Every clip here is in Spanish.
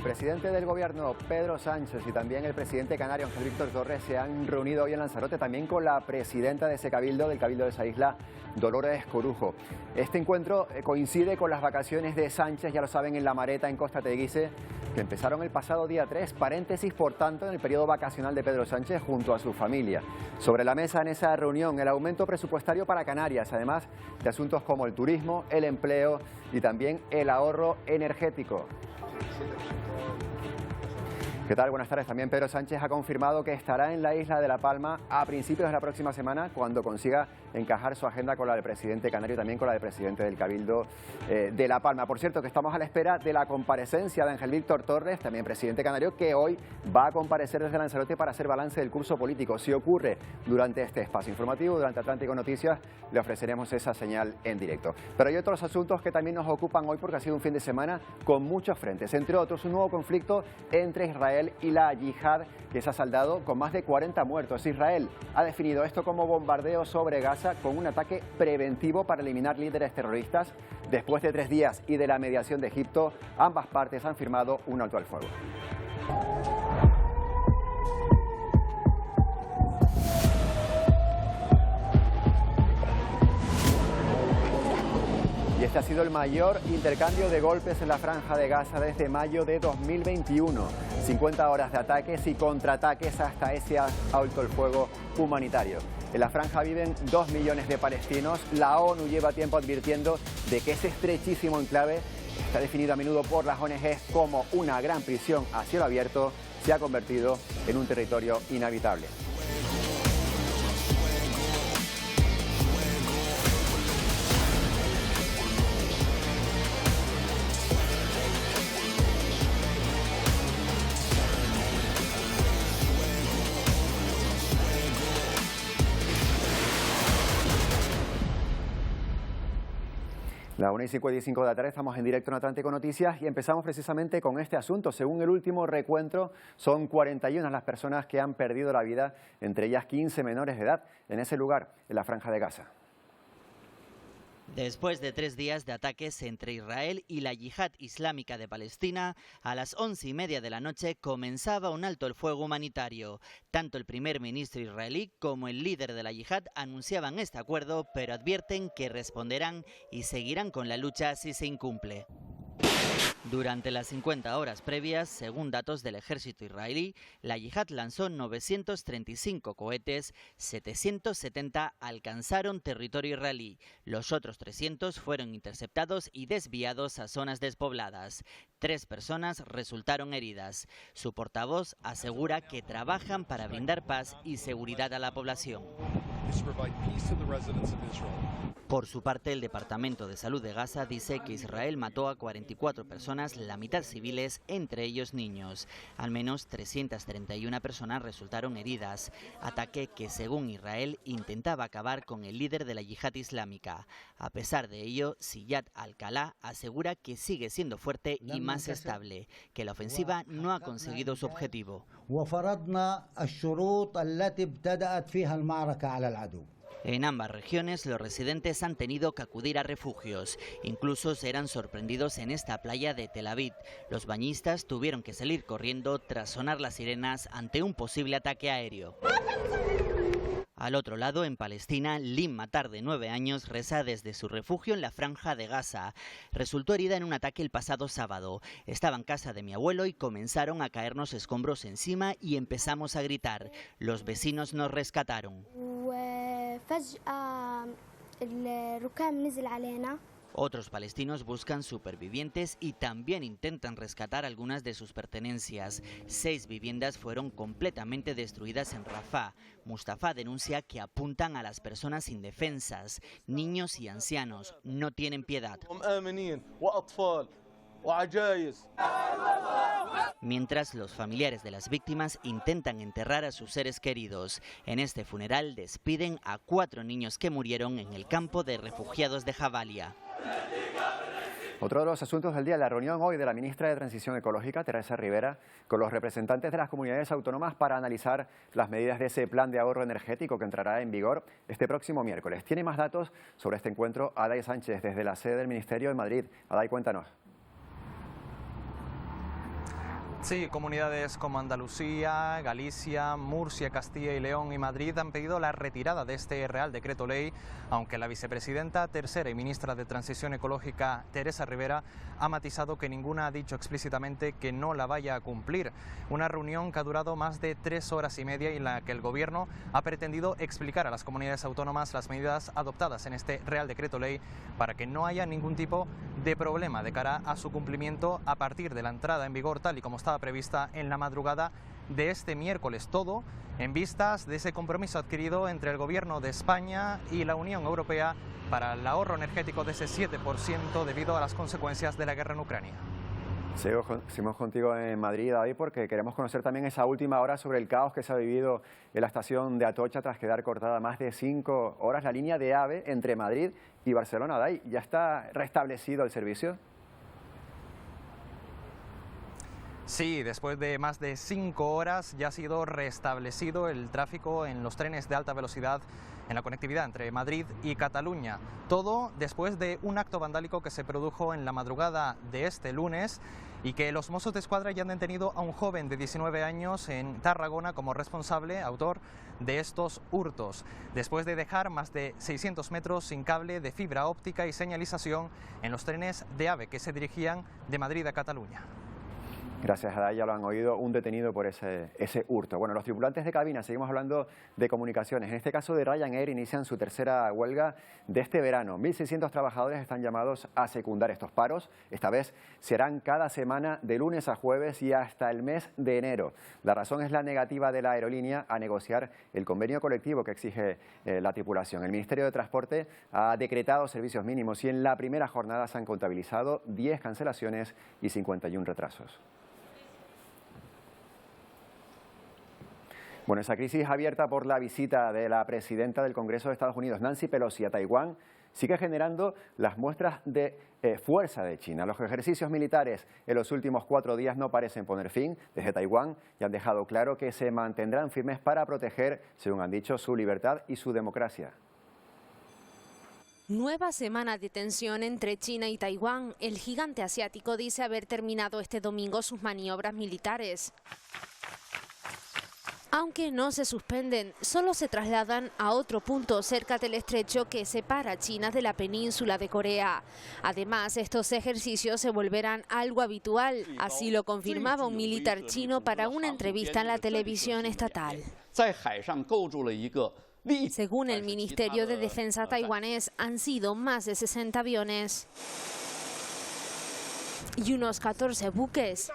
presidente del gobierno, Pedro Sánchez, y también el presidente canario, Ángel Víctor Torres, se han reunido hoy en Lanzarote, también con la presidenta de ese cabildo, del cabildo de esa isla, Dolores Corujo. Este encuentro coincide con las vacaciones de Sánchez, ya lo saben, en La Mareta, en Costa Teguise, que empezaron el pasado día 3, paréntesis, por tanto, en el periodo vacacional de Pedro Sánchez junto a su familia. Sobre la mesa en esa reunión, el aumento presupuestario para Canarias, además de asuntos como el turismo, el empleo y también el ahorro energético. ¿Qué tal? Buenas tardes. También Pedro Sánchez ha confirmado que estará en la isla de La Palma a principios de la próxima semana, cuando consiga encajar su agenda con la del presidente canario y también con la del presidente del Cabildo de La Palma. Por cierto, que estamos a la espera de la comparecencia de Ángel Víctor Torres, también presidente canario, que hoy va a comparecer desde Lanzarote para hacer balance del curso político. Si ocurre durante este espacio informativo, durante Atlántico Noticias, le ofreceremos esa señal en directo. Pero hay otros asuntos que también nos ocupan hoy, porque ha sido un fin de semana con muchos frentes, entre otros un nuevo conflicto entre Israel y la yihad, que se ha saldado con más de 40 muertos. Israel ha definido esto como bombardeo sobre Gaza, con un ataque preventivo para eliminar líderes terroristas. Después de 3 días y de la mediación de Egipto, ambas partes han firmado un alto al fuego. Y este ha sido el mayor intercambio de golpes en la Franja de Gaza desde mayo de 2021. 50 horas de ataques y contraataques hasta ese alto el fuego humanitario. En la franja viven 2 millones de palestinos. La ONU lleva tiempo advirtiendo de que ese estrechísimo enclave está definido a menudo por las ONGs como una gran prisión a cielo abierto. Se ha convertido en un territorio inhabitable. La 1:55 de la tarde, estamos en directo en Atlántico Noticias y empezamos precisamente con este asunto. Según el último recuento, son 41 las personas que han perdido la vida, entre ellas 15 menores de edad, en ese lugar, en la Franja de Gaza. Después de 3 días de ataques entre Israel y la Yihad Islámica de Palestina, a las 11:30 de la noche comenzaba un alto el fuego humanitario. Tanto el primer ministro israelí como el líder de la Yihad anunciaban este acuerdo, pero advierten que responderán y seguirán con la lucha si se incumple. Durante las 50 horas previas, según datos del ejército israelí, la yihad lanzó 935 cohetes, 770 alcanzaron territorio israelí. Los otros 300 fueron interceptados y desviados a zonas despobladas. 3 personas resultaron heridas. Su portavoz asegura que trabajan para brindar paz y seguridad a la población. Por su parte, el Departamento de Salud de Gaza dice que Israel mató a 44 personas, la mitad civiles, entre ellos niños. Al menos 331 personas resultaron heridas. Ataque que, según Israel, intentaba acabar con el líder de la yihad islámica. A pesar de ello, Ziyad al-Khallah asegura que sigue siendo fuerte y más estable, que la ofensiva no ha conseguido su objetivo. En ambas regiones los residentes han tenido que acudir a refugios. Incluso serán sorprendidos en esta playa de Tel Aviv. Los bañistas tuvieron que salir corriendo tras sonar las sirenas ante un posible ataque aéreo. Al otro lado, en Palestina, Lim Matar, de 9 años, reza desde su refugio en la Franja de Gaza. Resultó herida en un ataque el pasado sábado. Estaba en casa de mi abuelo y comenzaron a caernos escombros encima y empezamos a gritar. Los vecinos nos rescataron. Otros palestinos buscan supervivientes y también intentan rescatar algunas de sus pertenencias. 6 viviendas fueron completamente destruidas en Rafah. Mustafa denuncia que apuntan a las personas indefensas. Niños y ancianos no tienen piedad. Mientras los familiares de las víctimas intentan enterrar a sus seres queridos. En este funeral despiden a 4 niños que murieron en el campo de refugiados de Jabalia. Otro de los asuntos del día, la reunión hoy de la ministra de Transición Ecológica, Teresa Rivera, con los representantes de las comunidades autónomas para analizar las medidas de ese plan de ahorro energético que entrará en vigor este próximo miércoles. Tiene más datos sobre este encuentro Aday Sánchez desde la sede del Ministerio en Madrid. Aday, cuéntanos. Sí, comunidades como Andalucía, Galicia, Murcia, Castilla y León y Madrid han pedido la retirada de este Real Decreto Ley, aunque la vicepresidenta tercera y ministra de Transición Ecológica, Teresa Rivera, ha matizado que ninguna ha dicho explícitamente que no la vaya a cumplir. Una reunión que ha durado más de 3 horas y media y en la que el Gobierno ha pretendido explicar a las comunidades autónomas las medidas adoptadas en este Real Decreto Ley para que no haya ningún tipo de problema de cara a su cumplimiento a partir de la entrada en vigor, tal y como estaba prevista en la madrugada de este miércoles. Todo en vistas de ese compromiso adquirido entre el Gobierno de España y la Unión Europea para el ahorro energético de ese 7% debido a las consecuencias de la guerra en Ucrania. Seguimos contigo en Madrid, David, porque queremos conocer también esa última hora sobre el caos que se ha vivido en la estación de Atocha tras quedar cortada más de 5 horas la línea de AVE entre Madrid y Barcelona. David, ¿ya está restablecido el servicio? Sí, después de más de 5 horas ya ha sido restablecido el tráfico en los trenes de alta velocidad en la conectividad entre Madrid y Cataluña. Todo después de un acto vandálico que se produjo en la madrugada de este lunes y que los Mossos de Escuadra ya han detenido a un joven de 19 años en Tarragona como responsable, autor de estos hurtos, después de dejar más de 600 metros sin cable de fibra óptica y señalización en los trenes de AVE que se dirigían de Madrid a Cataluña. Gracias, Adai, ya lo han oído, un detenido por ese hurto. Bueno, los tripulantes de cabina, seguimos hablando de comunicaciones. En este caso de Ryanair, inician su tercera huelga de este verano. 1.600 trabajadores están llamados a secundar estos paros. Esta vez serán cada semana de lunes a jueves y hasta el mes de enero. La razón es la negativa de la aerolínea a negociar el convenio colectivo que exige la tripulación. El Ministerio de Transporte ha decretado servicios mínimos y en la primera jornada se han contabilizado 10 cancelaciones y 51 retrasos. Bueno, esa crisis abierta por la visita de la presidenta del Congreso de Estados Unidos, Nancy Pelosi, a Taiwán, sigue generando las muestras de fuerza de China. Los ejercicios militares en los últimos 4 días no parecen poner fin. Desde Taiwán ya han dejado claro que se mantendrán firmes para proteger, según han dicho, su libertad y su democracia. Nueva semana de tensión entre China y Taiwán. El gigante asiático dice haber terminado este domingo sus maniobras militares. Aunque no se suspenden, solo se trasladan a otro punto cerca del estrecho que separa China de la península de Corea. Además, estos ejercicios se volverán algo habitual, así lo confirmaba un militar chino para una entrevista en la televisión estatal. Según el Ministerio de Defensa taiwanés, han sido más de 60 aviones y unos 14 buques.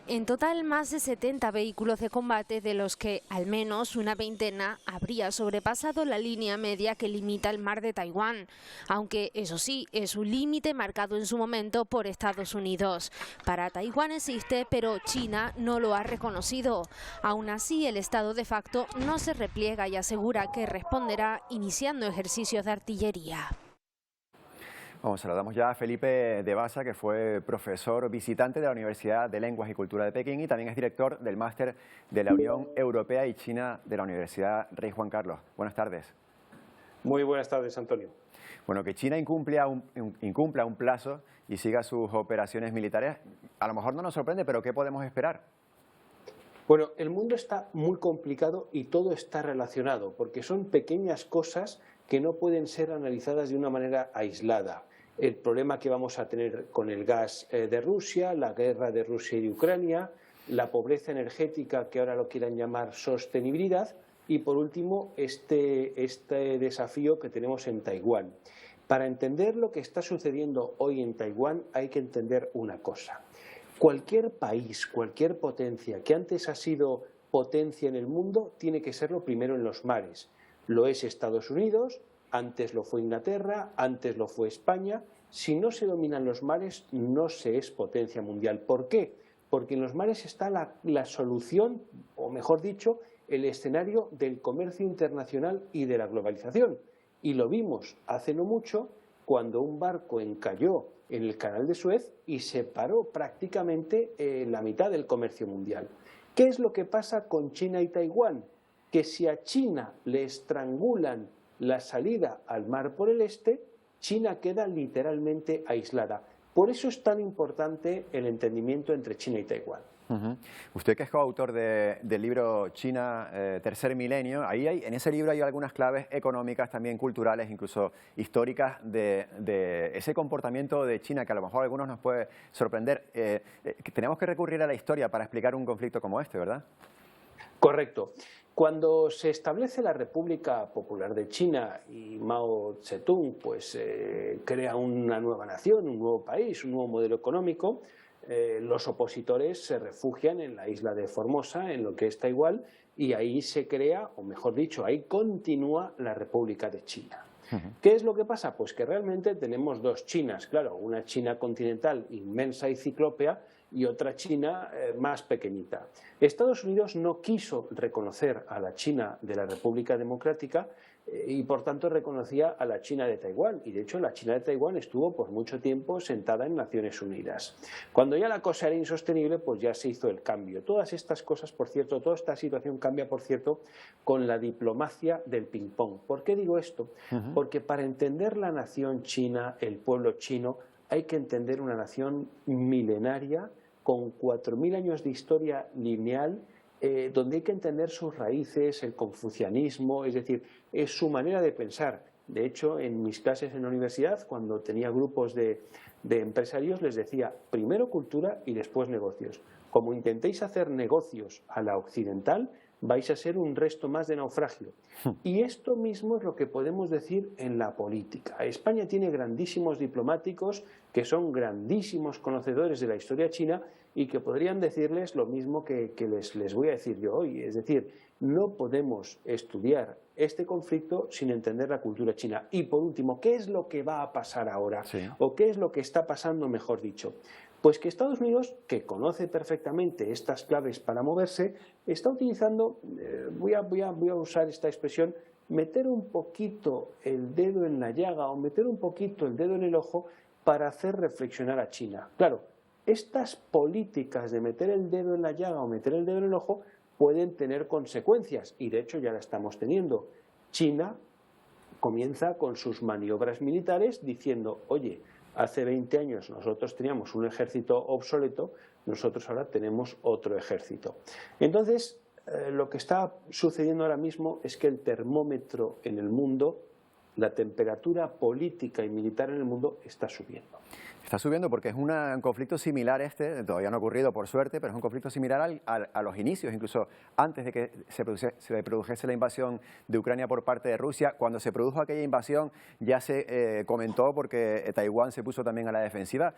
En total, más de 70 vehículos de combate, de los que al menos una veintena habría sobrepasado la línea media que limita el mar de Taiwán, aunque eso sí, es un límite marcado en su momento por Estados Unidos. Para Taiwán existe, pero China no lo ha reconocido. Aún así, el Estado de facto no se repliega y asegura que responderá iniciando ejercicios de artillería. Vamos, saludamos ya a Felipe de Basa, que fue profesor visitante de la Universidad de Lenguas y Cultura de Pekín y también es director del máster de la Unión Europea y China de la Universidad Rey Juan Carlos. Buenas tardes. Muy buenas tardes, Antonio. Bueno, que China incumpla un plazo y siga sus operaciones militares, a lo mejor no nos sorprende, pero ¿qué podemos esperar? Bueno, el mundo está muy complicado y todo está relacionado, porque son pequeñas cosas que no pueden ser analizadas de una manera aislada. El problema que vamos a tener con el gas de Rusia, la guerra de Rusia y Ucrania, la pobreza energética, que ahora lo quieran llamar sostenibilidad, y por último este desafío que tenemos en Taiwán. Para entender lo que está sucediendo hoy en Taiwán hay que entender una cosa. Cualquier país, cualquier potencia que antes ha sido potencia en el mundo, tiene que serlo primero en los mares. Lo es Estados Unidos, antes lo fue Inglaterra, antes lo fue España. Si no se dominan los mares, no se es potencia mundial. ¿Por qué? Porque en los mares está la solución, o mejor dicho, el escenario del comercio internacional y de la globalización. Y lo vimos hace no mucho cuando un barco encalló en el canal de Suez y separó prácticamente la mitad del comercio mundial. ¿Qué es lo que pasa con China y Taiwán? Que si a China le estrangulan la salida al mar por el este, China queda literalmente aislada. Por eso es tan importante el entendimiento entre China y Taiwán. Usted, que es coautor del libro China, Tercer Milenio, en ese libro hay algunas claves económicas, también culturales, incluso históricas, de ese comportamiento de China que a lo mejor a algunos nos puede sorprender. Tenemos que recurrir a la historia para explicar un conflicto como este, ¿verdad? Correcto. Cuando se establece la República Popular de China y Mao Zedong pues, crea una nueva nación, un nuevo país, un nuevo modelo económico, los opositores se refugian en la isla de Formosa, en lo que es Taiwán, y ahí se crea, o mejor dicho, ahí continúa la República de China. ¿Qué es lo que pasa? Pues que realmente tenemos dos Chinas, claro, una China continental inmensa y ciclópea y otra China más pequeñita. Estados Unidos no quiso reconocer a la China de la República Democrática y por tanto reconocía a la China de Taiwán, y de hecho la China de Taiwán estuvo por mucho tiempo sentada en Naciones Unidas. Cuando ya la cosa era insostenible, pues ya se hizo el cambio. Todas estas cosas, por cierto, toda esta situación cambia, por cierto, con la diplomacia del ping-pong. ¿Por qué digo esto? Porque para entender la nación china, el pueblo chino, hay que entender una nación milenaria con 4.000 años de historia lineal, donde hay que entender sus raíces, el confucianismo, es decir, es su manera de pensar. De hecho, en mis clases en la universidad, cuando tenía grupos de empresarios, les decía primero cultura y después negocios. Como intentéis hacer negocios a la occidental, vais a ser un resto más de naufragio. Y esto mismo es lo que podemos decir en la política. España tiene grandísimos diplomáticos que son grandísimos conocedores de la historia china y que podrían decirles lo mismo que les voy a decir yo hoy. Es decir, no podemos estudiar este conflicto sin entender la cultura china. Y por último, ¿qué es lo que va a pasar ahora? Sí. ¿O qué es lo que está pasando, mejor dicho? Pues que Estados Unidos, que conoce perfectamente estas claves para moverse, está utilizando, voy a usar esta expresión, meter un poquito el dedo en la llaga o meter un poquito el dedo en el ojo para hacer reflexionar a China. Claro, estas políticas de meter el dedo en la llaga o meter el dedo en el ojo pueden tener consecuencias y de hecho ya la estamos teniendo. China comienza con sus maniobras militares diciendo, oye, hace 20 años nosotros teníamos un ejército obsoleto, nosotros ahora tenemos otro ejército. Entonces, lo que está sucediendo ahora mismo es que el termómetro en el mundo, la temperatura política y militar en el mundo está subiendo. Está subiendo porque es un conflicto similar todavía no ha ocurrido por suerte, pero es un conflicto similar a los inicios, incluso antes de que se produjese la invasión de Ucrania por parte de Rusia. Cuando se produjo aquella invasión ya se comentó porque Taiwán se puso también a la defensiva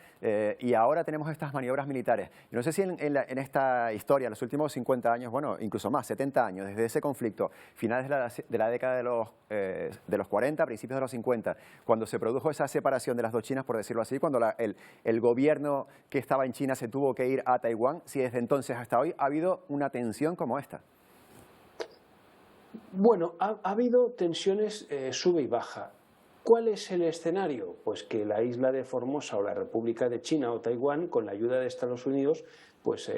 y ahora tenemos estas maniobras militares. Yo no sé si en esta historia, los últimos 50 años, bueno, incluso más, 70 años, desde ese conflicto, finales de la década de los 40, principios de los 50, cuando se produjo esa separación de las dos Chinas, por decirlo así, cuando el gobierno que estaba en China se tuvo que ir a Taiwán, si desde entonces hasta hoy ha habido una tensión como esta. Bueno, ha habido tensiones sube y baja. ¿Cuál es el escenario? Pues que la isla de Formosa o la República de China o Taiwán, con la ayuda de Estados Unidos, pues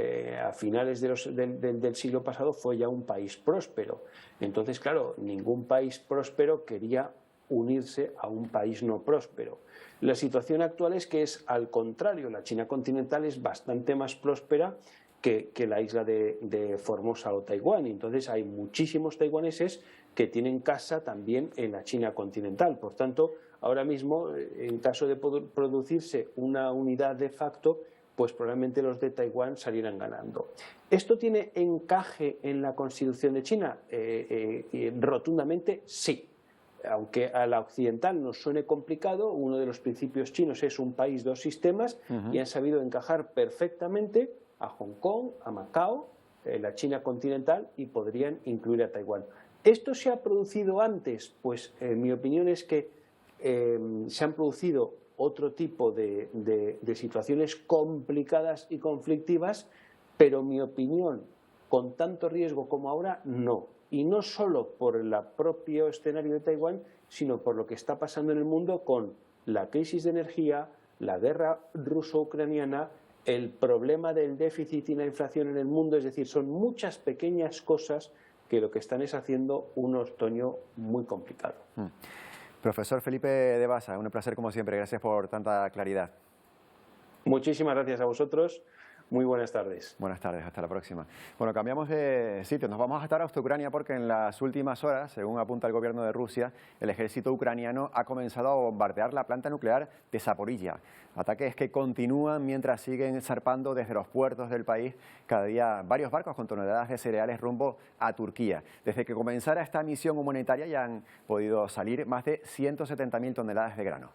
a finales del siglo pasado fue ya un país próspero. Entonces, claro, ningún país próspero quería unirse a un país no próspero. La situación actual es que es al contrario, la China continental es bastante más próspera que la isla de Formosa o Taiwán. Entonces hay muchísimos taiwaneses que tienen casa también en la China continental. Por tanto, ahora mismo, en caso de producirse una unidad de facto, pues probablemente los de Taiwán salieran ganando. ¿Esto tiene encaje en la Constitución de China? Rotundamente sí. Aunque a la occidental nos suene complicado, uno de los principios chinos es un país, dos sistemas, y han sabido encajar perfectamente a Hong Kong, a Macao, la China continental, y podrían incluir a Taiwán. ¿Esto se ha producido antes? Pues mi opinión es que se han producido otro tipo de situaciones complicadas y conflictivas, pero mi opinión, con tanto riesgo como ahora, no. Y no solo por el propio escenario de Taiwán, sino por lo que está pasando en el mundo con la crisis de energía, la guerra ruso-ucraniana, el problema del déficit y la inflación en el mundo. Es decir, son muchas pequeñas cosas que lo que están es haciendo un otoño muy complicado. Profesor Felipe de Basa, un placer como siempre. Gracias por tanta claridad. Muchísimas gracias a vosotros. Muy buenas tardes. Buenas tardes, hasta la próxima. Bueno, cambiamos de sitio, nos vamos hasta Ucrania porque en las últimas horas, según apunta el gobierno de Rusia, el ejército ucraniano ha comenzado a bombardear la planta nuclear de Zaporilla. Ataques que continúan mientras siguen zarpando desde los puertos del país cada día varios barcos con toneladas de cereales rumbo a Turquía. Desde que comenzara esta misión humanitaria ya han podido salir más de 170.000 toneladas de grano.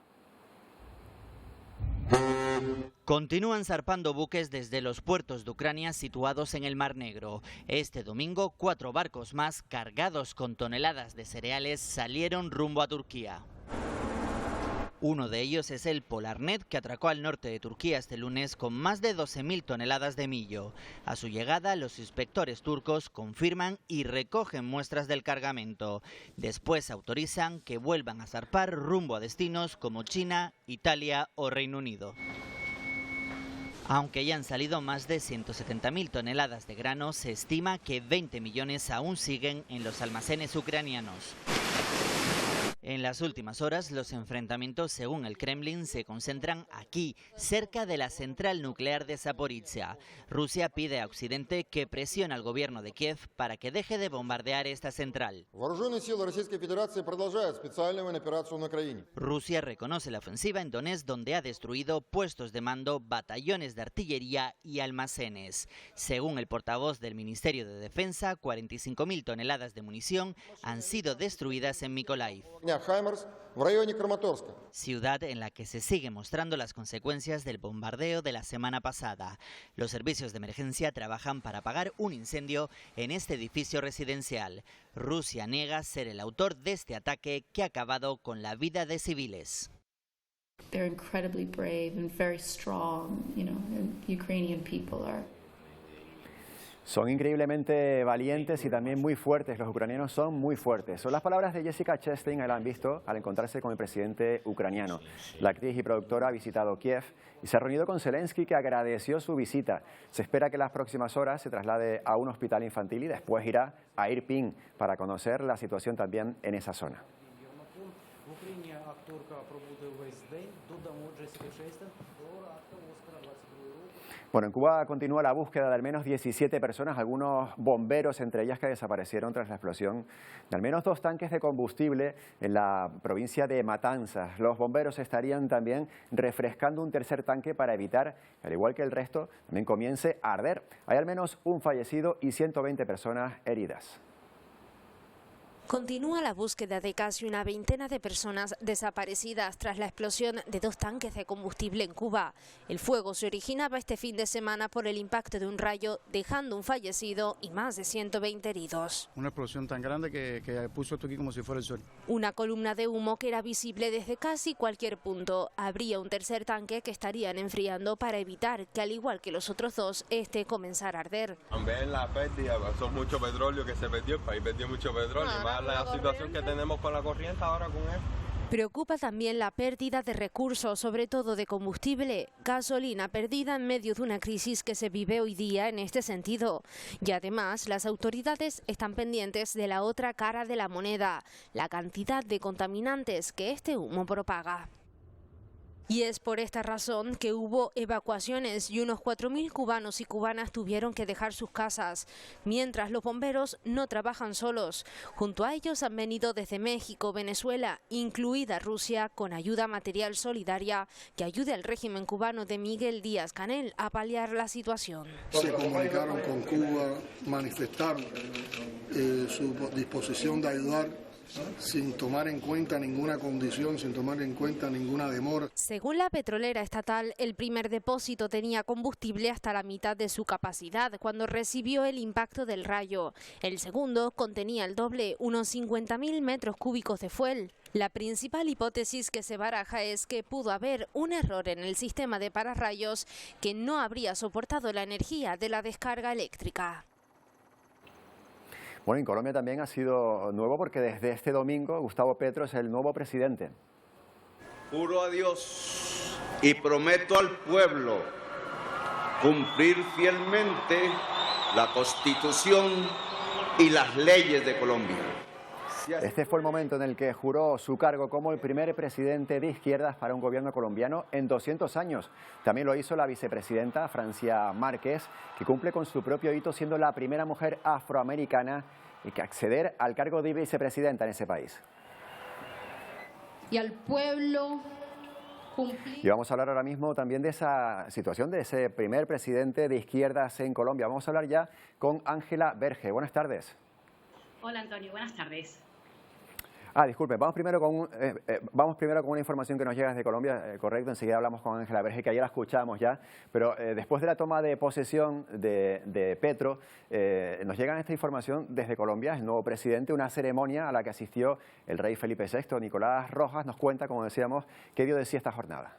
Continúan zarpando buques desde los puertos de Ucrania situados en el Mar Negro. Este domingo, 4 barcos más cargados con toneladas de cereales salieron rumbo a Turquía. Uno de ellos es el Polarnet, que atracó al norte de Turquía este lunes con más de 12.000 toneladas de millo. A su llegada, los inspectores turcos confirman y recogen muestras del cargamento. Después autorizan que vuelvan a zarpar rumbo a destinos como China, Italia o Reino Unido. Aunque ya han salido más de 170.000 toneladas de grano, se estima que 20 millones aún siguen en los almacenes ucranianos. En las últimas horas, los enfrentamientos, según el Kremlin, se concentran aquí, cerca de la central nuclear de Zaporizhia. Rusia pide a Occidente que presione al gobierno de Kiev para que deje de bombardear esta central. Rusia reconoce la ofensiva en Donetsk, donde ha destruido puestos de mando, batallones de artillería y almacenes. Según el portavoz del Ministerio de Defensa, 45.000 toneladas de munición han sido destruidas en Mykolaiv, ciudad en la que se sigue mostrando las consecuencias del bombardeo de la semana pasada. Los servicios de emergencia trabajan para apagar un incendio en este edificio residencial. Rusia niega ser el autor de este ataque que ha acabado con la vida de civiles. They're incredibly brave and very strong, Ukrainian people are. Son increíblemente valientes y también muy fuertes. Los ucranianos son muy fuertes. Son las palabras de Jessica Chastain, la han visto al encontrarse con el presidente ucraniano. La actriz y productora ha visitado Kiev y se ha reunido con Zelensky, que agradeció su visita. Se espera que en las próximas horas se traslade a un hospital infantil y después irá a Irpin para conocer la situación también en esa zona. Bueno, en Cuba continúa la búsqueda de al menos 17 personas, algunos bomberos, entre ellas, que desaparecieron tras la explosión de al menos 2 tanques de combustible en la provincia de Matanzas. Los bomberos estarían también refrescando un tercer tanque para evitar, al igual que el resto, también comience a arder. Hay al menos un fallecido y 120 personas heridas. Continúa la búsqueda de casi una veintena de personas desaparecidas tras la explosión de 2 tanques de combustible en Cuba. El fuego se originaba este fin de semana por el impacto de un rayo, dejando un fallecido y más de 120 heridos. Una explosión tan grande que puso esto aquí como si fuera el sol. Una columna de humo que era visible desde casi cualquier punto. Habría un tercer tanque que estarían enfriando para evitar que, al igual que los otros 2, este comenzara a arder. Ven la pérdida, pasó mucho petróleo que se perdió, el país perdió mucho petróleo, y más la situación que tenemos con la corriente ahora con él. Preocupa también la pérdida de recursos, sobre todo de combustible, gasolina perdida en medio de una crisis que se vive hoy día en este sentido. Y además, las autoridades están pendientes de la otra cara de la moneda, la cantidad de contaminantes que este humo propaga. Y es por esta razón que hubo evacuaciones y unos 4.000 cubanos y cubanas tuvieron que dejar sus casas, mientras los bomberos no trabajan solos. Junto a ellos han venido desde México, Venezuela, incluida Rusia, con ayuda material solidaria que ayude al régimen cubano de Miguel Díaz-Canel a paliar la situación. Se comunicaron con Cuba, manifestaron su disposición de ayudar, sin tomar en cuenta ninguna condición, sin tomar en cuenta ninguna demora. Según la petrolera estatal, el primer depósito tenía combustible hasta la mitad de su capacidad cuando recibió el impacto del rayo. El segundo contenía el doble, unos 50.000 metros cúbicos de fuel. La principal hipótesis que se baraja es que pudo haber un error en el sistema de pararrayos que no habría soportado la energía de la descarga eléctrica. Bueno, en Colombia también ha sido nuevo porque desde este domingo Gustavo Petro es el nuevo presidente. Juro a Dios y prometo al pueblo cumplir fielmente la Constitución y las leyes de Colombia. Este fue el momento en el que juró su cargo como el primer presidente de izquierdas para un gobierno colombiano en 200 años. También lo hizo la vicepresidenta Francia Márquez, que cumple con su propio hito siendo la primera mujer afroamericana en acceder al cargo de vicepresidenta en ese país. Y al pueblo y vamos a hablar ahora mismo también de esa situación de ese primer presidente de izquierdas en Colombia. Vamos a hablar ya con Ángela Berge. Buenas tardes. Hola Antonio, buenas tardes. Disculpe, vamos primero con una información que nos llega desde Colombia, correcto, enseguida hablamos con Ángela Berge, que ayer la escuchamos ya, pero después de la toma de posesión de Petro, nos llega esta información desde Colombia, el nuevo presidente, una ceremonia a la que asistió el rey Felipe VI. Nicolás Rojas nos cuenta, como decíamos, qué dio de sí esta jornada.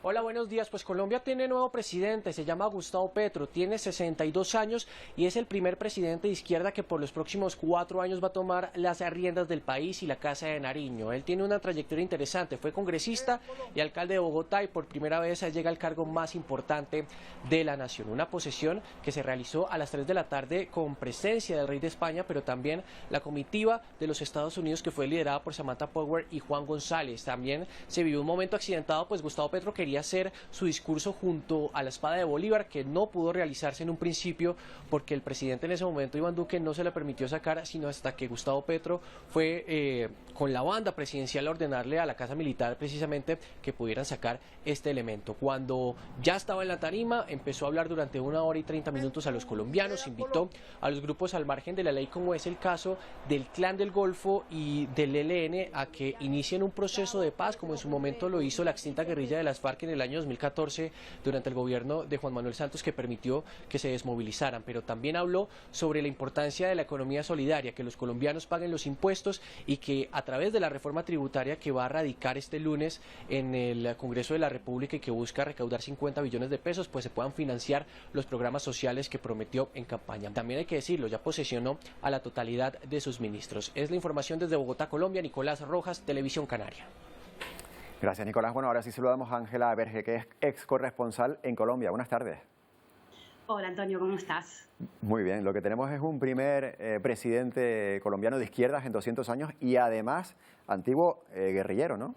Hola, buenos días. Pues Colombia tiene nuevo presidente, se llama Gustavo Petro, tiene 62 años y es el primer presidente de izquierda que por los próximos 4 años va a tomar las riendas del país y la Casa de Nariño. Él tiene una trayectoria interesante, fue congresista y alcalde de Bogotá y por primera vez llega al cargo más importante de la nación. Una posesión que se realizó a las 3 de la tarde con presencia del rey de España, pero también la comitiva de los Estados Unidos que fue liderada por Samantha Power y Juan González. También se vivió un momento accidentado, pues Gustavo Petro quería hacer su discurso junto a la espada de Bolívar, que no pudo realizarse en un principio porque el presidente en ese momento, Iván Duque, no se le permitió sacar, sino hasta que Gustavo Petro fue con la banda presidencial a ordenarle a la Casa Militar precisamente que pudieran sacar este elemento. Cuando ya estaba en la tarima, empezó a hablar durante 1 hora y 30 minutos a los colombianos, invitó a los grupos al margen de la ley, como es el caso del Clan del Golfo y del ELN, a que inicien un proceso de paz, como en su momento lo hizo la extinta guerrilla de las FARC en el año 2014 durante el gobierno de Juan Manuel Santos, que permitió que se desmovilizaran, pero también habló sobre la importancia de la economía solidaria, que los colombianos paguen los impuestos y que a través de la reforma tributaria que va a radicar este lunes en el Congreso de la República y que busca recaudar 50 billones de pesos, pues se puedan financiar los programas sociales que prometió en campaña. También hay que decirlo, ya posesionó a la totalidad de sus ministros. Es la información desde Bogotá, Colombia. Nicolás Rojas, Televisión Canaria. Gracias, Nicolás. Bueno, ahora sí saludamos a Ángela Berge, que es ex corresponsal en Colombia. Buenas tardes. Hola, Antonio, ¿cómo estás? Muy bien, lo que tenemos es un primer presidente colombiano de izquierdas en 200 años y además antiguo guerrillero, ¿no?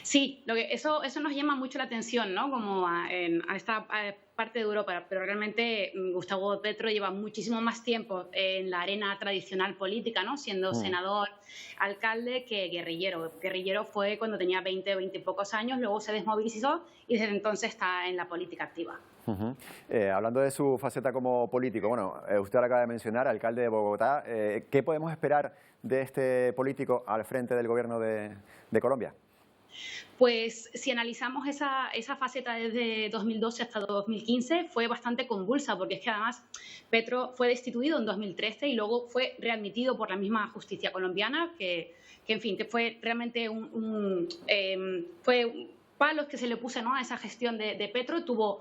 Sí, eso nos llama mucho la atención, ¿no? Como a esta parte de Europa, pero realmente Gustavo Petro lleva muchísimo más tiempo en la arena tradicional política, ¿no? Siendo senador, alcalde, que guerrillero. Guerrillero fue cuando tenía 20 y pocos años, luego se desmovilizó y desde entonces está en la política activa. Hablando de su faceta como político, bueno, usted lo acaba de mencionar, alcalde de Bogotá, ¿qué podemos esperar de este político al frente del gobierno de Colombia? Pues si analizamos esa faceta desde 2012 hasta 2015 fue bastante convulsa, porque es que además Petro fue destituido en 2013 y luego fue readmitido por la misma justicia colombiana, que en fin, que fue realmente palos que se le puso, ¿no?, a esa gestión de Petro. Tuvo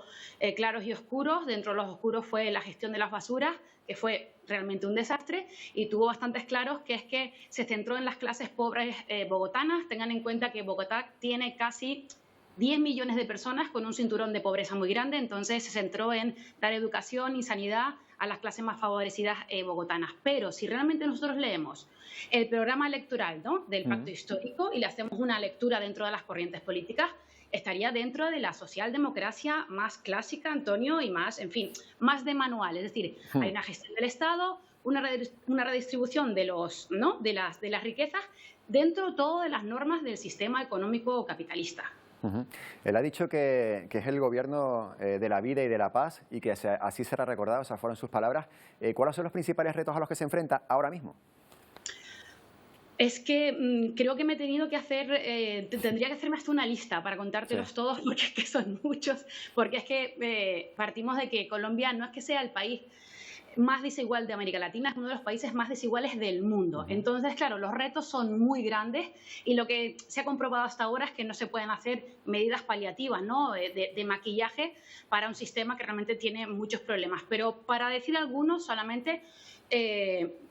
claros y oscuros. Dentro de los oscuros fue la gestión de las basuras, que fue realmente un desastre, y tuvo bastantes claros, que es que se centró en las clases pobres bogotanas. Tengan en cuenta que Bogotá tiene casi 10 millones de personas con un cinturón de pobreza muy grande, entonces se centró en dar educación y sanidad a las clases más favorecidas bogotanas. Pero si realmente nosotros leemos el programa electoral, ¿no?, del Pacto Histórico y le hacemos una lectura dentro de las corrientes políticas, estaría dentro de la socialdemocracia más clásica, Antonio, y más, en fin, más de manual. Es decir, hay una gestión del Estado, una redistribución de las riquezas dentro todo de las normas del sistema económico capitalista. Él ha dicho que es el gobierno de la vida y de la paz y que así será recordado, esas fueron sus palabras. ¿Cuáles son los principales retos a los que se enfrenta ahora mismo? Es que creo que me he tenido que tendría que hacerme hasta una lista para contártelos todos, porque es que son muchos, porque es que partimos de que Colombia no es que sea el país más desigual de América Latina, es uno de los países más desiguales del mundo. Entonces, claro, los retos son muy grandes y lo que se ha comprobado hasta ahora es que no se pueden hacer medidas paliativas, ¿no?, de maquillaje para un sistema que realmente tiene muchos problemas. Pero para decir algunos, solamente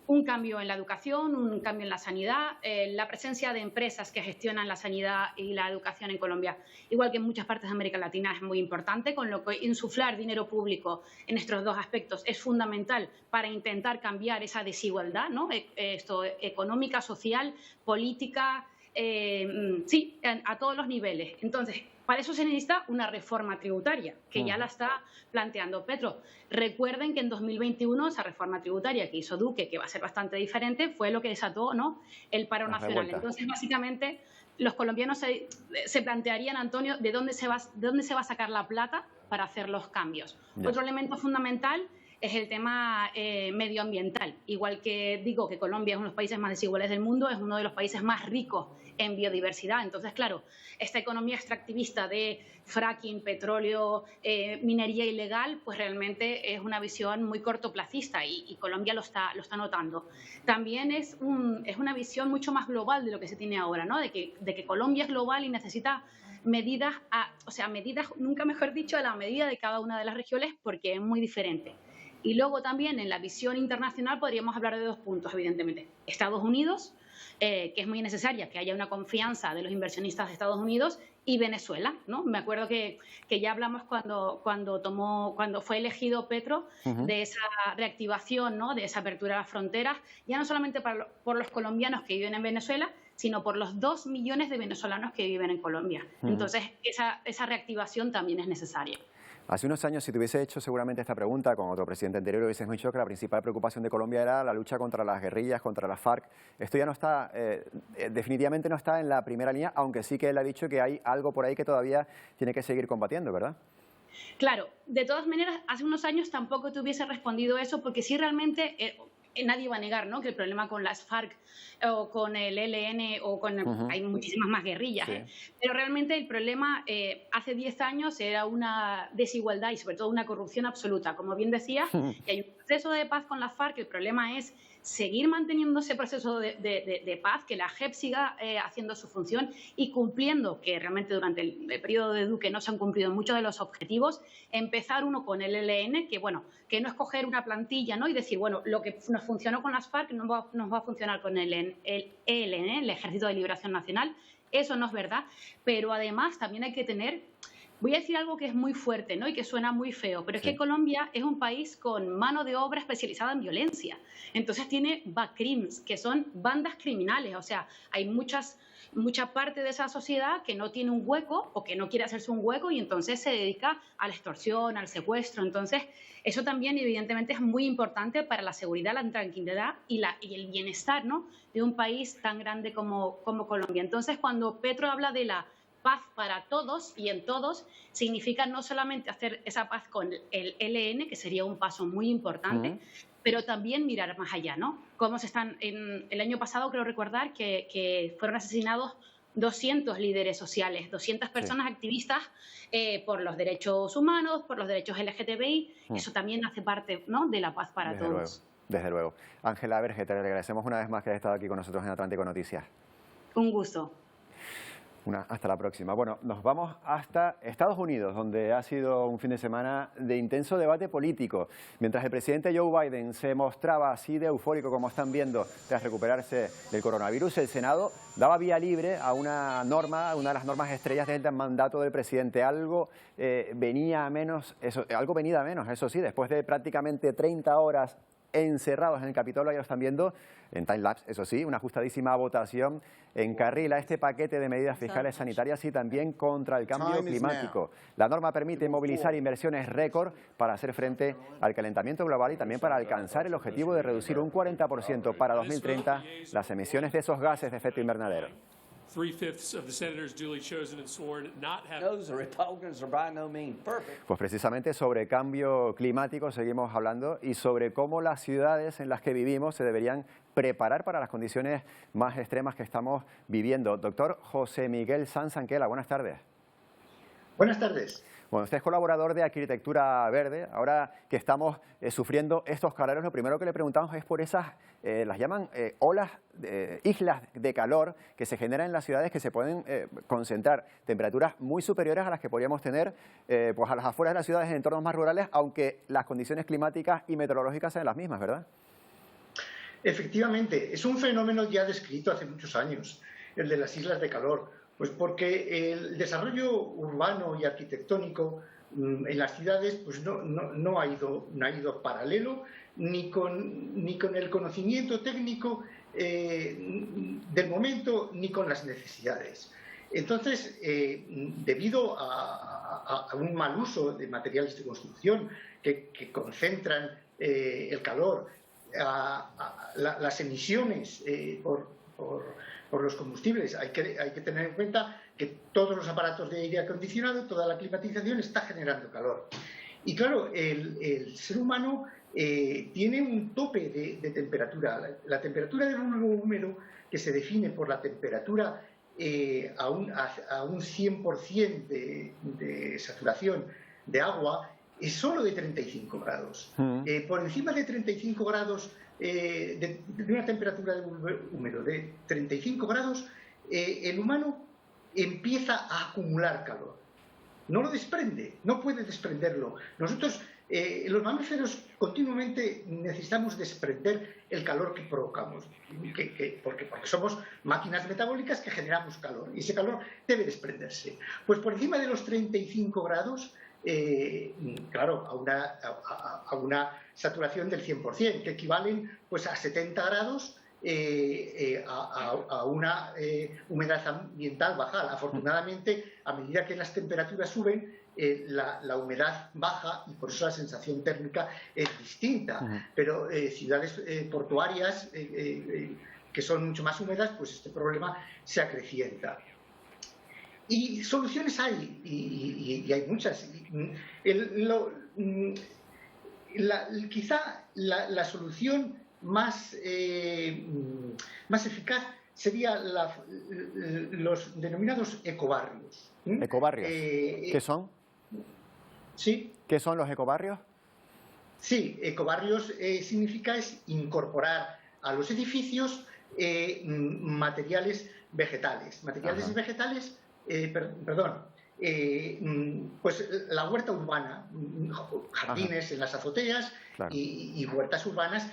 un cambio en la educación, un cambio en la sanidad, la presencia de empresas que gestionan la sanidad y la educación en Colombia, igual que en muchas partes de América Latina, es muy importante, con lo que insuflar dinero público en estos dos aspectos es fundamental. fundamental para intentar cambiar esa desigualdad, ¿no? Económica, social, política, sí, a todos los niveles. Entonces, para eso se necesita una reforma tributaria, que ya la está planteando Petro. Recuerden que en 2021 esa reforma tributaria que hizo Duque, que va a ser bastante diferente, fue lo que desató, ¿no?, el paro nacional. Entonces, básicamente, los colombianos se plantearían, Antonio, de dónde se va a sacar la plata para hacer los cambios. Otro elemento fundamental es el tema medioambiental. Igual que digo que Colombia es uno de los países más desiguales del mundo, es uno de los países más ricos en biodiversidad. Entonces, claro, esta economía extractivista de fracking, petróleo, minería ilegal, pues realmente es una visión muy cortoplacista y Colombia lo está notando. También es una visión mucho más global de lo que se tiene ahora, ¿no? De que Colombia es global y necesita medidas, nunca mejor dicho, a la medida de cada una de las regiones, porque es muy diferente. Y luego también en la visión internacional podríamos hablar de dos puntos, evidentemente. Estados Unidos, que es muy necesaria que haya una confianza de los inversionistas de Estados Unidos, y Venezuela, ¿no? Me acuerdo que ya hablamos cuando fue elegido Petro de esa reactivación, ¿no?, de esa apertura a las fronteras, ya no solamente por los colombianos que viven en Venezuela, sino por los 2 millones de venezolanos que viven en Colombia. Entonces, esa reactivación también es necesaria. Hace unos años, si te hubiese hecho seguramente esta pregunta con otro presidente anterior, hubieses dicho que la principal preocupación de Colombia era la lucha contra las guerrillas, contra las FARC. Esto ya no está, definitivamente no está en la primera línea, aunque sí que él ha dicho que hay algo por ahí que todavía tiene que seguir combatiendo, ¿verdad? Claro, de todas maneras, hace unos años tampoco te hubiese respondido eso, porque sí realmente... nadie va a negar, ¿no?, que el problema con las FARC o con el ELN o con hay muchísimas más guerrillas, pero realmente el problema hace 10 años era una desigualdad y sobre todo una corrupción absoluta. Como bien decía, y hay un proceso de paz con las FARC, el problema es seguir manteniendo ese proceso de paz, que la JEP siga haciendo su función y cumpliendo, que realmente durante el periodo de Duque no se han cumplido muchos de los objetivos, empezar uno con el ELN, que bueno, que no es coger una plantilla, ¿no?, y decir, bueno, lo que nos funcionó con las FARC nos va a funcionar con el ELN, el Ejército de Liberación Nacional. Eso no es verdad, pero además también hay que tener... Voy a decir algo que es muy fuerte, ¿no?, y que suena muy feo, pero es que Colombia es un país con mano de obra especializada en violencia. Entonces tiene BACRIMs, que son bandas criminales. O sea, hay mucha parte de esa sociedad que no tiene un hueco o que no quiere hacerse un hueco y entonces se dedica a la extorsión, al secuestro. Entonces, eso también evidentemente es muy importante para la seguridad, la tranquilidad y el bienestar, ¿no?, de un país tan grande como Colombia. Entonces, cuando Petro habla de la paz para todos y en todos, significa no solamente hacer esa paz con el ELN, que sería un paso muy importante, pero también mirar más allá, ¿no? Cómo el año pasado creo recordar que fueron asesinados 200 líderes sociales, 200 personas activistas por los derechos humanos, por los derechos LGTBI. Eso también hace parte, ¿no?, de la paz para todos. Desde luego. Ángela Verge, te agradecemos una vez más que hayas estado aquí con nosotros en Atlántico Noticias. Un gusto. Hasta la próxima. Bueno, nos vamos hasta Estados Unidos, donde ha sido un fin de semana de intenso debate político. Mientras el presidente Joe Biden se mostraba así de eufórico, como están viendo, tras recuperarse del coronavirus, el Senado daba vía libre a una de las normas estrellas del mandato del presidente. Algo venía a menos, eso sí, después de prácticamente 30 horas encerrados en el Capitolio, ya lo están viendo en timelapse, eso sí, una ajustadísima votación encarrila este paquete de medidas fiscales sanitarias y también contra el cambio climático. La norma permite movilizar inversiones récord para hacer frente al calentamiento global y también para alcanzar el objetivo de reducir un 40% para 2030 las emisiones de esos gases de efecto invernadero. 3/5 of the senators duly chosen and sworn not have... Those Republicans are by no means perfect. Pues precisamente sobre cambio climático seguimos hablando y sobre cómo las ciudades en las que vivimos se deberían preparar para las condiciones más extremas que estamos viviendo. Doctor José Miguel Sanz Anquela, buenas tardes. Buenas tardes. Bueno, usted es colaborador de Arquitectura Verde. Ahora que estamos sufriendo estos calores, lo primero que le preguntamos es por esas, las llaman islas de calor que se generan en las ciudades, que se pueden concentrar temperaturas muy superiores a las que podríamos tener pues a las afueras de las ciudades en entornos más rurales, aunque las condiciones climáticas y meteorológicas sean las mismas, ¿verdad? Efectivamente, es un fenómeno ya descrito hace muchos años, el de las islas de calor. Pues porque el desarrollo urbano y arquitectónico en las ciudades pues no ha ido paralelo ni con el conocimiento técnico del momento, ni con las necesidades. Entonces, debido a un mal uso de materiales de construcción que concentran el calor, las emisiones por los combustibles, hay que tener en cuenta que todos los aparatos de aire acondicionado, toda la climatización está generando calor. Y claro, el ser humano tiene un tope de temperatura. La temperatura del húmero, que se define por la temperatura a un 100% de saturación de agua, es solo de 35 grados. Por encima de 35 grados, de una temperatura de húmero de 35 grados, el humano empieza a acumular calor. No lo desprende, no puede desprenderlo. Nosotros, los mamíferos, continuamente necesitamos desprender el calor que provocamos, porque somos máquinas metabólicas que generamos calor, y ese calor debe desprenderse. Pues por encima de los 35 grados, claro, a una saturación del 100%, que equivalen pues a 70 grados, a una humedad ambiental baja. Afortunadamente, a medida que las temperaturas suben, la humedad baja, y por eso la sensación térmica es distinta. Pero ciudades portuarias que son mucho más húmedas, pues este problema se acrecienta. Y soluciones hay, y hay muchas. Quizá la solución más eficaz sería los denominados ecobarrios. ¿Ecobarrios? ¿Qué son? Sí. ¿Qué son los ecobarrios? Sí, ecobarrios significa incorporar a los edificios materiales vegetales. Materiales vegetales, pues la huerta urbana, jardines en las azoteas, claro, y huertas urbanas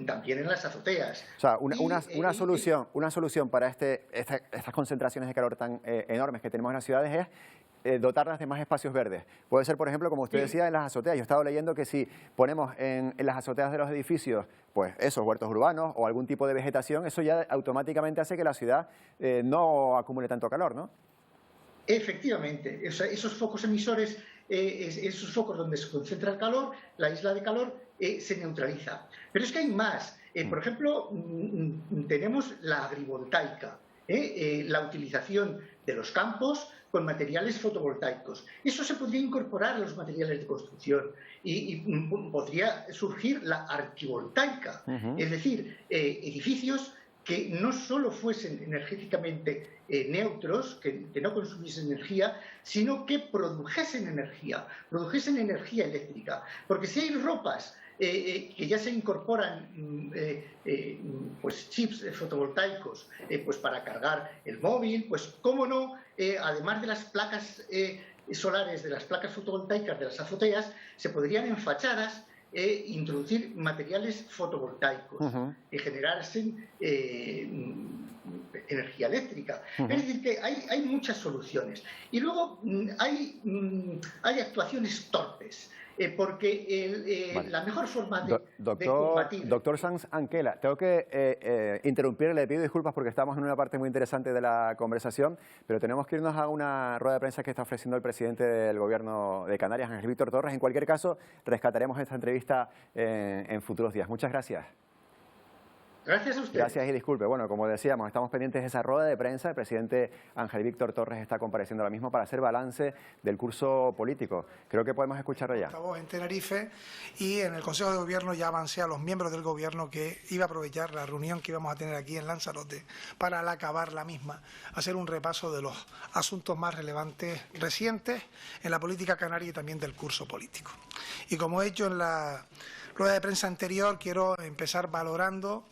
también en las azoteas. O sea, una solución para estas concentraciones de calor tan enormes que tenemos en las ciudades es dotarlas de más espacios verdes. Puede ser, por ejemplo, como usted decía, en las azoteas. Yo he estado leyendo que si ponemos en las azoteas de los edificios, pues esos huertos urbanos o algún tipo de vegetación, eso ya automáticamente hace que la ciudad no acumule tanto calor, ¿no? Efectivamente, esos focos emisores, esos focos donde se concentra el calor, la isla de calor, se neutraliza. Pero es que hay más. Por ejemplo, tenemos la agrivoltaica, la utilización de los campos con materiales fotovoltaicos. Eso se podría incorporar a los materiales de construcción y podría surgir la arquivoltaica, es decir, edificios que no solo fuesen energéticamente neutros, que no consumiesen energía, sino que produjesen energía eléctrica. Porque si hay ropas que ya se incorporan pues chips fotovoltaicos pues para cargar el móvil, pues cómo no, además de las placas solares, de las placas fotovoltaicas de las azoteas, se podrían en fachadas introducir materiales fotovoltaicos y generarse energía eléctrica. Es decir, que hay muchas soluciones. Y luego hay actuaciones torpes. Porque la mejor forma de combatir... Doctor Sanz Anquela, tengo que interrumpirle, le pido disculpas porque estamos en una parte muy interesante de la conversación, pero tenemos que irnos a una rueda de prensa que está ofreciendo el presidente del Gobierno de Canarias, Ángel Víctor Torres. En cualquier caso, rescataremos esta entrevista en futuros días. Muchas gracias. Gracias a usted. Gracias y disculpe. Bueno, como decíamos, estamos pendientes de esa rueda de prensa. El presidente Ángel Víctor Torres está compareciendo ahora mismo para hacer balance del curso político. Creo que podemos escucharlo ya. En Tenerife, y en el Consejo de Gobierno ya avancé a los miembros del Gobierno que iba a aprovechar la reunión que íbamos a tener aquí en Lanzarote para, al acabar la misma, hacer un repaso de los asuntos más relevantes recientes en la política canaria y también del curso político. Y como he hecho en la rueda de prensa anterior, quiero empezar valorando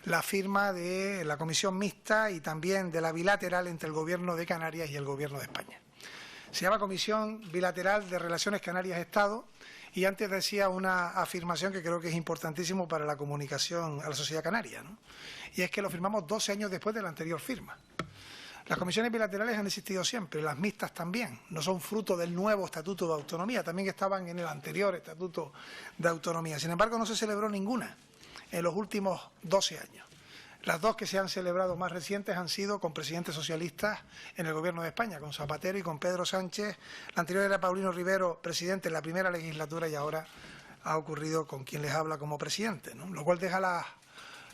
la firma de la comisión mixta y también de la bilateral entre el Gobierno de Canarias y el Gobierno de España. Se llama Comisión Bilateral de Relaciones Canarias-Estado y antes decía una afirmación que creo que es importantísimo para la comunicación a la sociedad canaria, ¿no? Y es que lo firmamos 12 años después de la anterior firma. Las comisiones bilaterales han existido siempre, las mixtas también, no son fruto del nuevo Estatuto de Autonomía, también estaban en el anterior Estatuto de Autonomía. Sin embargo, no se celebró ninguna en los últimos 12 años. Las dos que se han celebrado más recientes han sido con presidentes socialistas en el Gobierno de España, con Zapatero y con Pedro Sánchez. La anterior era Paulino Rivero, presidente en la primera legislatura, y ahora ha ocurrido con quien les habla como presidente, ¿no? Lo cual deja las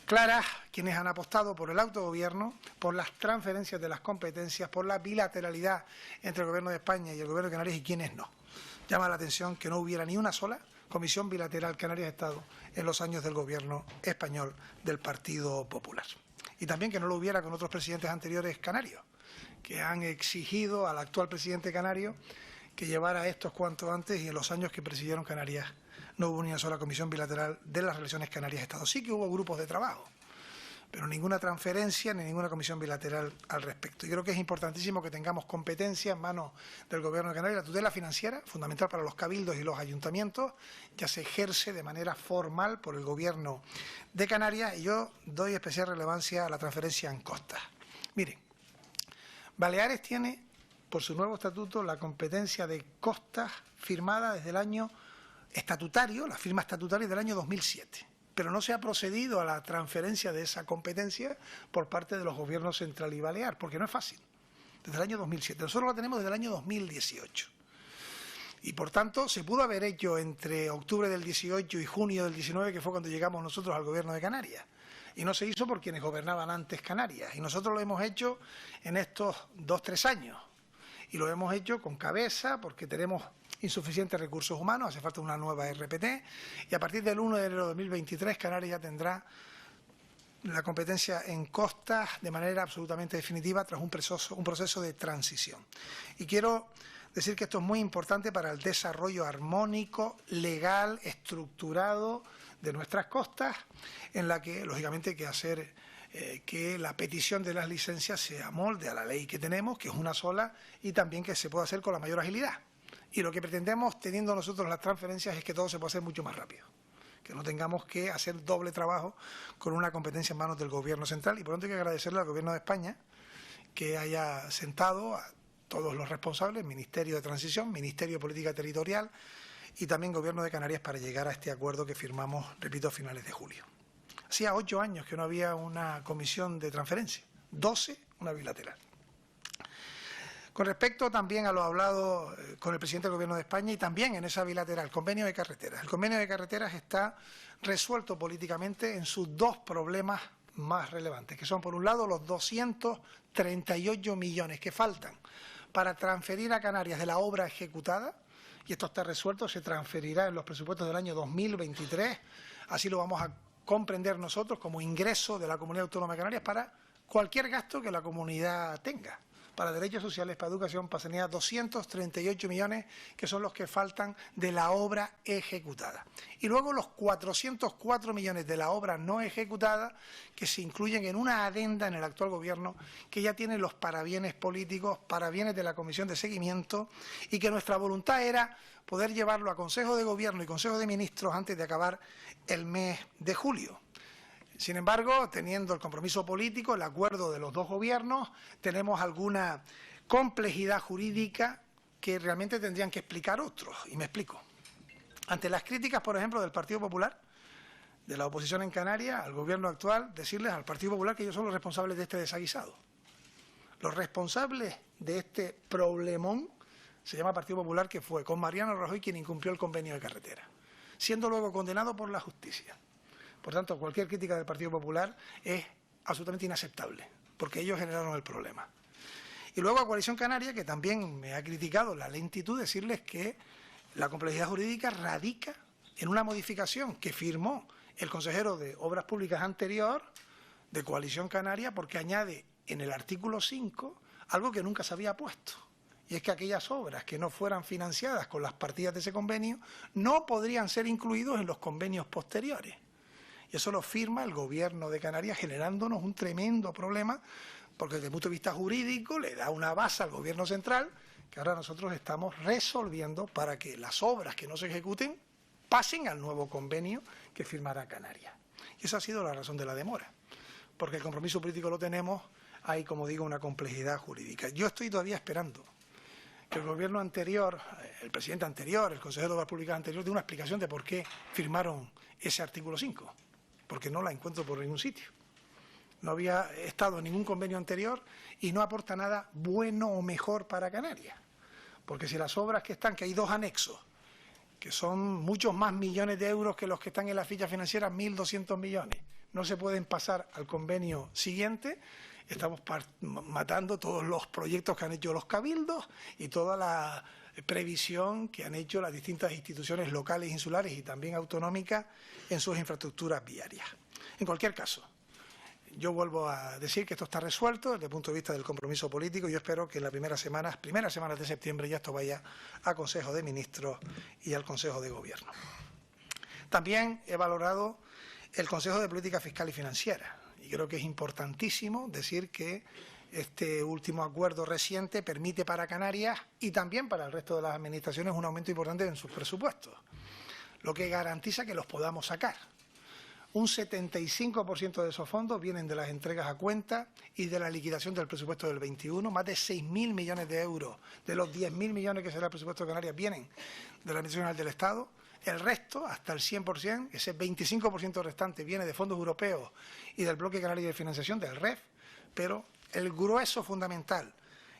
claras quienes han apostado por el autogobierno, por las transferencias de las competencias, por la bilateralidad entre el Gobierno de España y el Gobierno de Canarias, y quienes no. Llama la atención que no hubiera ni una sola comisión bilateral Canarias-Estado en los años del Gobierno español del Partido Popular. Y también que no lo hubiera con otros presidentes anteriores canarios, que han exigido al actual presidente canario que llevara estos cuanto antes, y en los años que presidieron Canarias no hubo ni una sola comisión bilateral de las relaciones Canarias-Estado. Sí que hubo grupos de trabajo, pero ninguna transferencia ni ninguna comisión bilateral al respecto. Y creo que es importantísimo que tengamos competencia en manos del Gobierno de Canarias. La tutela financiera, fundamental para los cabildos y los ayuntamientos, ya se ejerce de manera formal por el Gobierno de Canarias, y yo doy especial relevancia a la transferencia en costas. Miren, Baleares tiene, por su nuevo estatuto, la competencia de costas firmada desde el año estatutario, la firma estatutaria del año 2007. Pero no se ha procedido a la transferencia de esa competencia por parte de los gobiernos central y balear, porque no es fácil. Desde el año 2007. Nosotros la tenemos desde el año 2018. Y por tanto, se pudo haber hecho entre octubre del 18 y junio del 19, que fue cuando llegamos nosotros al Gobierno de Canarias. Y no se hizo por quienes gobernaban antes Canarias. Y nosotros lo hemos hecho en estos 2-3 años. Y lo hemos hecho con cabeza, porque tenemos insuficientes recursos humanos, hace falta una nueva RPT, y a partir del 1 de enero de 2023 Canarias ya tendrá la competencia en costas de manera absolutamente definitiva tras un proceso de transición. Y quiero decir que esto es muy importante para el desarrollo armónico, legal, estructurado de nuestras costas, en la que lógicamente hay que hacer que la petición de las licencias se amolde a la ley que tenemos, que es una sola, y también que se pueda hacer con la mayor agilidad. Y lo que pretendemos, teniendo nosotros las transferencias, es que todo se pueda hacer mucho más rápido, que no tengamos que hacer doble trabajo con una competencia en manos del Gobierno central. Y por lo tanto hay que agradecerle al Gobierno de España que haya sentado a todos los responsables, Ministerio de Transición, Ministerio de Política Territorial y también Gobierno de Canarias, para llegar a este acuerdo que firmamos, repito, a finales de julio. Hacía 8 años que no había una comisión de transferencia, 12 una bilateral. Con respecto también a lo hablado con el presidente del Gobierno de España, y también en esa bilateral, convenio de carreteras. El convenio de carreteras está resuelto políticamente en sus dos problemas más relevantes, que son, por un lado, los 238 millones que faltan para transferir a Canarias de la obra ejecutada, y esto está resuelto, se transferirá en los presupuestos del año 2023, así lo vamos a comprender nosotros como ingreso de la Comunidad Autónoma de Canarias para cualquier gasto que la comunidad tenga, para derechos sociales, para educación, para sanidad, 238 millones que son los que faltan de la obra ejecutada. Y luego los 404 millones de la obra no ejecutada, que se incluyen en una adenda en el actual Gobierno, que ya tiene los parabienes políticos, parabienes de la Comisión de Seguimiento, y que nuestra voluntad era poder llevarlo a Consejo de Gobierno y Consejo de Ministros antes de acabar el mes de julio. Sin embargo, teniendo el compromiso político, el acuerdo de los dos gobiernos, tenemos alguna complejidad jurídica que realmente tendrían que explicar otros, y me explico. Ante las críticas, por ejemplo, del Partido Popular, de la oposición en Canarias, al Gobierno actual, decirles al Partido Popular que ellos son los responsables de este desaguisado. Los responsables de este problemón se llama Partido Popular, que fue con Mariano Rajoy quien incumplió el convenio de carretera, siendo luego condenado por la justicia. Por tanto, cualquier crítica del Partido Popular es absolutamente inaceptable, porque ellos generaron el problema. Y luego a Coalición Canaria, que también me ha criticado la lentitud, decirles que la complejidad jurídica radica en una modificación que firmó el consejero de Obras Públicas anterior de Coalición Canaria, porque añade en el artículo 5 algo que nunca se había puesto. Y es que aquellas obras que no fueran financiadas con las partidas de ese convenio no podrían ser incluidos en los convenios posteriores. Y eso lo firma el Gobierno de Canarias, generándonos un tremendo problema, porque desde el punto de vista jurídico le da una base al Gobierno central, que ahora nosotros estamos resolviendo para que las obras que no se ejecuten pasen al nuevo convenio que firmará Canarias. Y esa ha sido la razón de la demora, porque el compromiso político lo tenemos, hay, como digo, una complejidad jurídica. Yo estoy todavía esperando que el gobierno anterior, el presidente anterior, el consejero de Obras Públicas anterior, dé una explicación de por qué firmaron ese artículo 5, porque no la encuentro por ningún sitio. No había estado en ningún convenio anterior y no aporta nada bueno o mejor para Canarias. Porque si las obras que están, que hay 2 anexos, que son muchos más millones de euros que los que están en la ficha financiera, 1.200 millones, no se pueden pasar al convenio siguiente, estamos matando todos los proyectos que han hecho los cabildos y toda la previsión que han hecho las distintas instituciones locales, insulares y también autonómicas en sus infraestructuras viarias. En cualquier caso, yo vuelvo a decir que esto está resuelto desde el punto de vista del compromiso político. Yo espero que en las primeras semanas de septiembre ya esto vaya a Consejo de Ministros y al Consejo de Gobierno. También he valorado el Consejo de Política Fiscal y Financiera y creo que es importantísimo decir que este último acuerdo reciente permite para Canarias y también para el resto de las administraciones un aumento importante en sus presupuestos, lo que garantiza que los podamos sacar. Un 75% de esos fondos vienen de las entregas a cuenta y de la liquidación del presupuesto del 21. Más de 6.000 millones de euros de los 10.000 millones que será el presupuesto de Canarias vienen de la Administración General del Estado. El resto, hasta el 100%, ese 25% restante viene de fondos europeos y del Bloque Canario de Financiación, del REF, pero el grueso fundamental,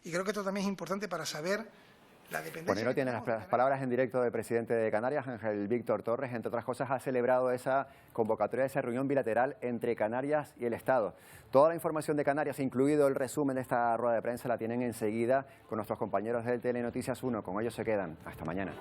y creo que esto también es importante para saber la dependencia. Bueno, y no tiene las palabras en directo del presidente de Canarias, Ángel Víctor Torres, entre otras cosas, ha celebrado esa convocatoria, esa reunión bilateral entre Canarias y el Estado. Toda la información de Canarias, incluido el resumen de esta rueda de prensa, la tienen enseguida con nuestros compañeros del Telenoticias 1. Con ellos se quedan. Hasta mañana.